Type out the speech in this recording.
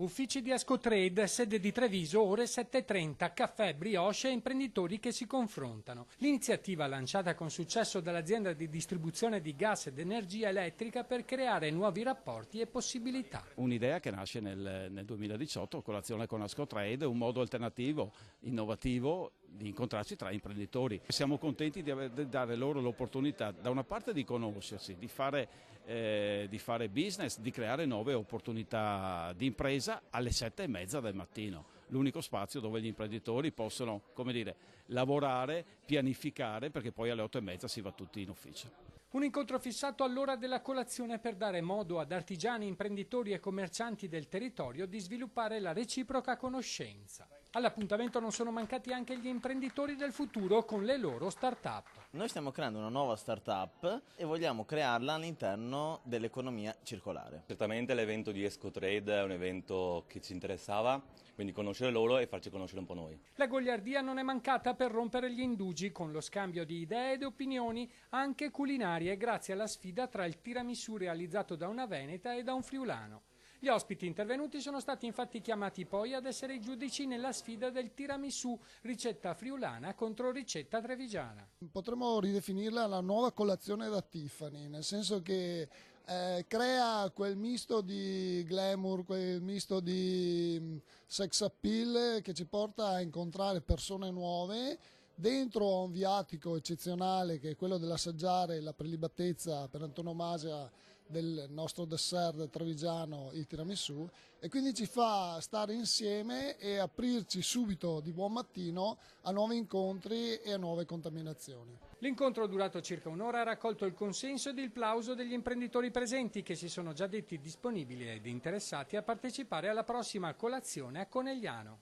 Uffici di Escotrade, sede di Treviso, ore 7:30, caffè, brioche e imprenditori che si confrontano. L'iniziativa lanciata con successo dall'azienda di distribuzione di gas ed energia elettrica per creare nuovi rapporti e possibilità. Un'idea che nasce nel 2018 con l'azione con Escotrade, un modo alternativo, innovativo di incontrarci tra imprenditori. Siamo contenti di dare loro l'opportunità da una parte di conoscersi, di fare business, di creare nuove opportunità di impresa alle 7:30 del mattino, l'unico spazio dove gli imprenditori possono, come dire, lavorare, pianificare, perché poi alle 8:30 si va tutti in ufficio. Un incontro fissato all'ora della colazione per dare modo ad artigiani, imprenditori e commercianti del territorio di sviluppare la reciproca conoscenza. All'appuntamento non sono mancati anche gli imprenditori del futuro con le loro start-up. Noi stiamo creando una nuova start-up e vogliamo crearla all'interno dell'economia circolare. Certamente l'evento di Escotrade è un evento che ci interessava, quindi conoscere loro e farci conoscere un po' noi. La goliardia non è mancata per rompere gli indugi con lo scambio di idee ed opinioni anche culinarie grazie alla sfida tra il tiramisù realizzato da una veneta e da un friulano. Gli ospiti intervenuti sono stati infatti chiamati poi ad essere i giudici nella sfida del tiramisù, ricetta friulana contro ricetta trevigiana. Potremmo ridefinirla la nuova colazione da Tiffany, nel senso che crea quel misto di glamour, quel misto di sex appeal che ci porta a incontrare persone nuove dentro a un viatico eccezionale che è quello dell'assaggiare la prelibatezza per antonomasia del nostro dessert trevigiano, il tiramisù, e quindi ci fa stare insieme e aprirci subito di buon mattino a nuovi incontri e a nuove contaminazioni. L'incontro durato circa un'ora ha raccolto il consenso ed il plauso degli imprenditori presenti che si sono già detti disponibili ed interessati a partecipare alla prossima colazione a Conegliano.